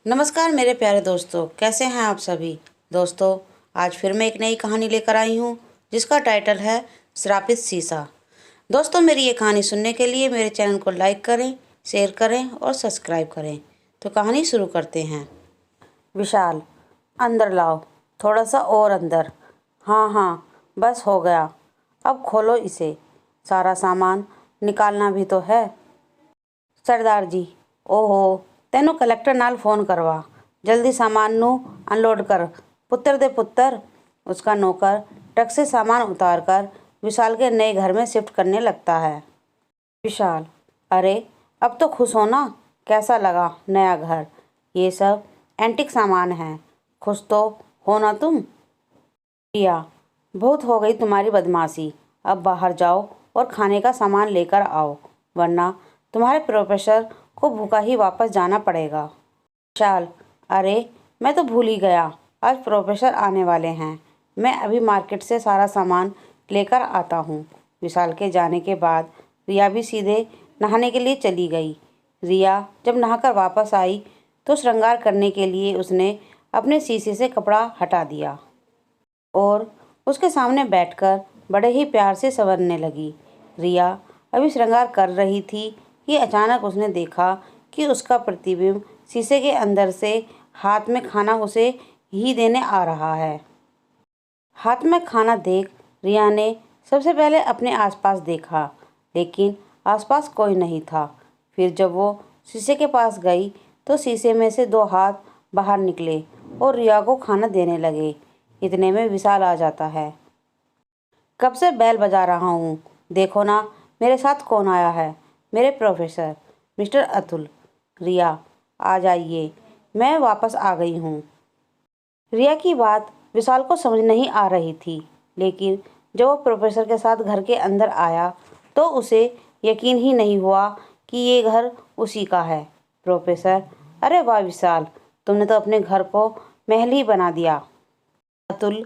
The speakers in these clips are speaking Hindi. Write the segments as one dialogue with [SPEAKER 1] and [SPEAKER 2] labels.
[SPEAKER 1] नमस्कार मेरे प्यारे दोस्तों, कैसे हैं आप सभी। दोस्तों, आज फिर मैं एक नई कहानी लेकर आई हूँ जिसका टाइटल है श्रापित शीशा। दोस्तों, मेरी ये कहानी सुनने के लिए मेरे चैनल को लाइक करें, शेयर करें और सब्सक्राइब करें। तो कहानी शुरू करते हैं। विशाल, अंदर लाओ, थोड़ा सा और अंदर। हाँ हाँ, बस हो गया। अब खोलो इसे, सारा सामान निकालना भी तो है। सरदार जी, ओहो, तेनू कलेक्टर नाल फोन करवा, जल्दी सामान नू अनलोड कर। पुत्र दे पुत्र। उसका नौकर ट्रक से सामान उतार कर विशाल के नए घर में शिफ्ट करने लगता है। विशाल, अरे अब तो खुश हो ना, कैसा लगा नया घर। ये सब एंटिक सामान है, खुश तो हो ना तुम। प्रिया, बहुत हो गई तुम्हारी बदमाशी, अब बाहर जाओ और खाने का सामान लेकर आओ, वरना तुम्हारे प्रोफेसर को भूखा ही वापस जाना पड़ेगा। विशाल, अरे मैं तो भूल ही गया, आज प्रोफेसर आने वाले हैं। मैं अभी मार्केट से सारा सामान लेकर आता हूँ। विशाल के जाने के बाद रिया भी सीधे नहाने के लिए चली गई। रिया जब नहाकर वापस आई तो श्रृंगार करने के लिए उसने अपने शीशे से कपड़ा हटा दिया और उसके सामने बैठकर बड़े ही प्यार से संवरने लगी। रिया अभी श्रृंगार कर रही थी कि अचानक उसने देखा कि उसका प्रतिबिंब शीशे के अंदर से हाथ में खाना उसे ही देने आ रहा है। हाथ में खाना देख रिया ने सबसे पहले अपने आसपास देखा, लेकिन आसपास कोई नहीं था। फिर जब वो शीशे के पास गई तो शीशे में से दो हाथ बाहर निकले और रिया को खाना देने लगे। इतने में विशाल आ जाता है। कब से बैल बजा रहा हूँ, देखो ना मेरे साथ कौन आया है। मेरे प्रोफेसर मिस्टर अतुल। रिया, आ जाइए, मैं वापस आ गई हूँ। रिया की बात विशाल को समझ नहीं आ रही थी, लेकिन जब वो प्रोफेसर के साथ घर के अंदर आया तो उसे यकीन ही नहीं हुआ कि ये घर उसी का है। प्रोफेसर, अरे वाह विशाल, तुमने तो अपने घर को महल ही बना दिया। अतुल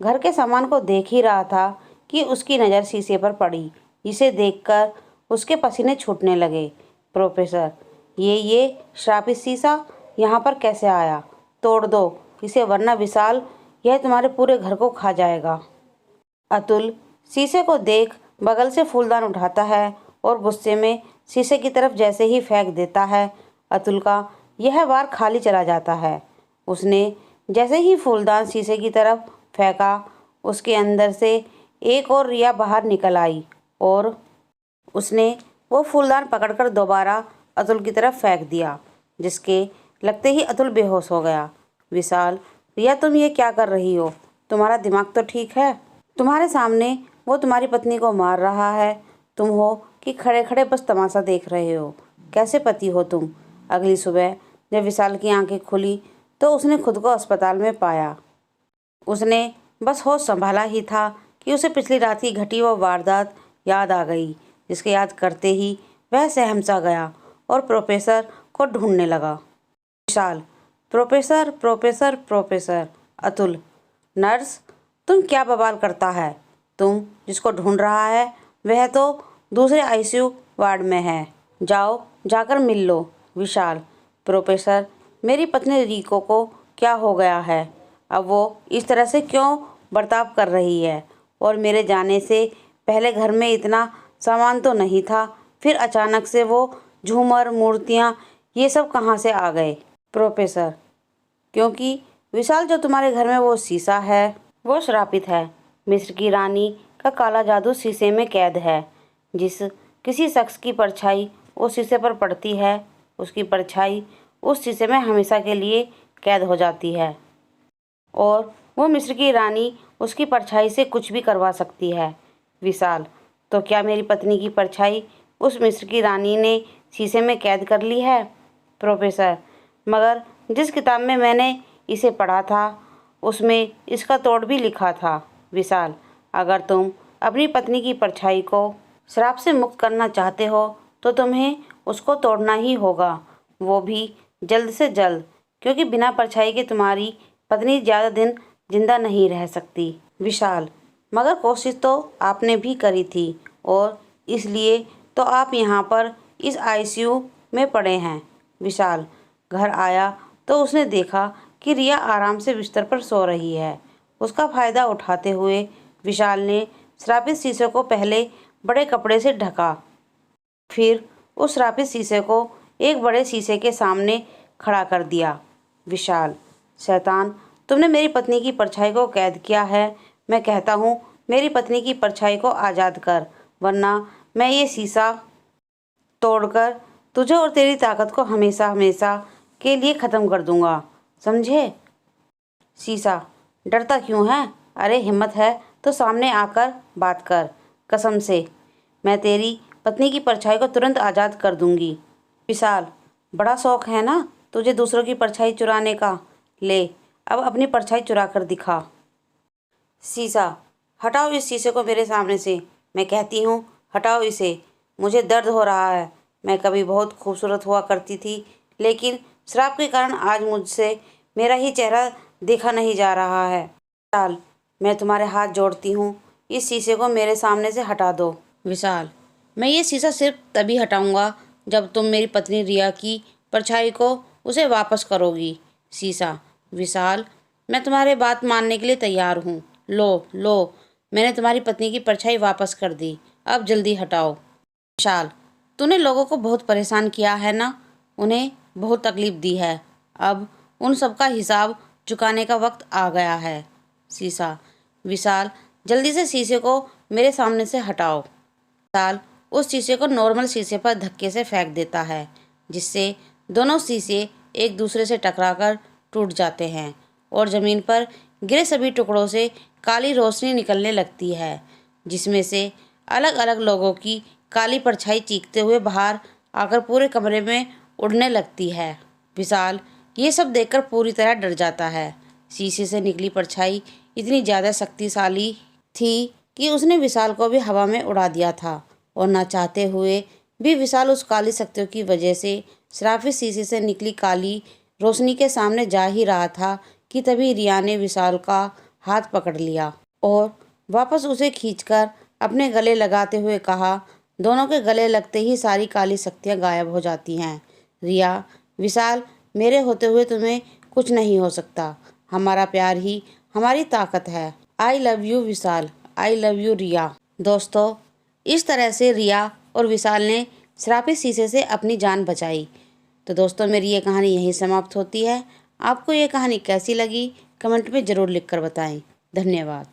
[SPEAKER 1] घर के सामान को देख ही रहा था कि उसकी नज़र शीशे पर पड़ी, जिसे देखकर उसके पसीने छूटने लगे। प्रोफेसर, ये श्रापित शीशा यहाँ पर कैसे आया? तोड़ दो इसे, वरना विशाल यह तुम्हारे पूरे घर को खा जाएगा। अतुल शीशे को देख बगल से फूलदान उठाता है और गुस्से में शीशे की तरफ जैसे ही फेंक देता है, अतुल का यह वार खाली चला जाता है। उसने जैसे ही फूलदान शीशे की तरफ फेंका, उसके अंदर से एक और रिया बाहर निकल आई और उसने वो फूलदान पकड़कर दोबारा अतुल की तरफ फेंक दिया, जिसके लगते ही अतुल बेहोश हो गया। विशाल, रिया तुम ये क्या कर रही हो? तुम्हारा दिमाग तो ठीक है? तुम्हारे सामने वो तुम्हारी पत्नी को मार रहा है, तुम हो कि खड़े खड़े बस तमाशा देख रहे हो? कैसे पति हो तुम? अगली सुबह जब विशाल की आंखें खुली तो उसने खुद को अस्पताल में पाया। उसने बस होश संभाला ही था कि उसे पिछली रात की घटी वो वारदात याद आ गई, जिसके याद करते ही वह सहम सा गया और प्रोफेसर को ढूंढने लगा। Vishal, professor professor professor. Atul, nurse, तुम क्या बवाल करता है? तुम जिसको ढूंढ रहा है वह तो दूसरे आईसीयू वार्ड में है, जाओ जाकर मिल लो। विशाल, प्रोफेसर, मेरी पत्नी रिको को क्या हो गया है? अब वो इस तरह से क्यों बर्ताव कर रही है? और मेरे जाने से पहले घर में इतना सामान तो नहीं था, फिर अचानक से वो झूमर, मूर्तियाँ, ये सब कहाँ से आ गए? प्रोफेसर, क्योंकि विशाल, जो तुम्हारे घर में वो शीशा है वो श्रापित है। मिस्र की रानी का काला जादू शीशे में कैद है। जिस किसी शख्स की परछाई उस शीशे पर पड़ती है, उसकी परछाई उस शीशे में हमेशा के लिए कैद हो जाती है और वो मिस्र की रानी उसकी परछाई से कुछ भी करवा सकती है। विशाल, तो क्या मेरी पत्नी की परछाई उस मिस्र की रानी ने शीशे में कैद कर ली है? प्रोफेसर, मगर जिस किताब में मैंने इसे पढ़ा था उसमें इसका तोड़ भी लिखा था। विशाल, अगर तुम अपनी पत्नी की परछाई को श्राप से मुक्त करना चाहते हो तो तुम्हें उसको तोड़ना ही होगा, वो भी जल्द से जल्द, क्योंकि बिना परछाई के तुम्हारी पत्नी ज़्यादा दिन जिंदा नहीं रह सकती। विशाल, मगर कोशिश तो आपने भी करी थी और इसलिए तो आप यहाँ पर इस आईसीयू में पड़े हैं। विशाल, घर आया तो उसने देखा कि रिया आराम से बिस्तर पर सो रही है। उसका फ़ायदा उठाते हुए विशाल ने श्रापित शीशे को पहले बड़े कपड़े से ढका, फिर उस श्रापित शीशे को एक बड़े शीशे के सामने खड़ा कर दिया। विशाल, शैतान, तुमने मेरी पत्नी की परछाई को कैद किया है। मैं कहता हूँ मेरी पत्नी की परछाई को आज़ाद कर, वरना मैं ये शीशा तोड़कर तुझे और तेरी ताकत को हमेशा हमेशा के लिए ख़त्म कर दूंगा, समझे? शीशा, डरता क्यों है? अरे हिम्मत है तो सामने आकर बात कर। कसम से मैं तेरी पत्नी की परछाई को तुरंत आज़ाद कर दूंगी। विशाल, बड़ा शौक है ना तुझे दूसरों की परछाई चुराने का? ले, अब अपनी परछाई चुरा कर दिखा। शीशा, हटाओ इस शीशे को मेरे सामने से। मैं कहती हूँ हटाओ इसे। मुझे दर्द हो रहा है। मैं कभी बहुत खूबसूरत हुआ करती थी, लेकिन श्राप के कारण आज मुझसे मेरा ही चेहरा देखा नहीं जा रहा है। विशाल, मैं तुम्हारे हाथ जोड़ती हूँ, इस शीशे को मेरे सामने से हटा दो। विशाल, मैं ये शीशा सिर्फ तभी हटाऊंगा जब तुम मेरी पत्नी रिया की परछाई को उसे वापस करोगी। शीशा, विशाल, मैं तुम्हारे बात मानने के लिए तैयार हूँ। लो लो, मैंने तुम्हारी पत्नी की परछाई वापस कर दी, अब जल्दी हटाओ। विशाल, तूने लोगों को बहुत परेशान किया है ना, उन्हें बहुत तकलीफ दी है। अब उन सब का हिसाब चुकाने का वक्त आ गया है। शीशा, विशाल, जल्दी से शीशे को मेरे सामने से हटाओ। विशाल उस शीशे को नॉर्मल शीशे पर धक्के से फेंक देता है, जिससे दोनों शीशे एक दूसरे से टकराकर टूट जाते हैं और ज़मीन पर गिरे सभी टुकड़ों से काली रोशनी निकलने लगती है, जिसमें से अलग अलग लोगों की काली परछाई चीखते हुए बाहर आकर पूरे कमरे में उड़ने लगती है। विशाल ये सब देखकर पूरी तरह डर जाता है। शीशे से निकली परछाई इतनी ज़्यादा शक्तिशाली थी कि उसने विशाल को भी हवा में उड़ा दिया था, और ना चाहते हुए भी विशाल उस काली शक्तियों की वजह से श्रापित शीशे से निकली काली रोशनी के सामने जा ही रहा था कि तभी रिया ने विशाल का हाथ पकड़ लिया और वापस उसे खींचकर अपने गले लगाते हुए कहा। दोनों के गले लगते ही सारी काली शक्तियाँ गायब हो जाती हैं। रिया, विशाल, मेरे होते हुए तुम्हें कुछ नहीं हो सकता। हमारा प्यार ही हमारी ताकत है। I love you Vishal, I love you Riya. दोस्तों, इस तरह से रिया और विशाल ने श्रापित शीशे से अपनी जान बचाई। तो दोस्तों, मेरी ये कहानी यहीं समाप्त होती है। आपको ये कहानी कैसी लगी कमेंट में ज़रूर लिख कर बताएं। धन्यवाद।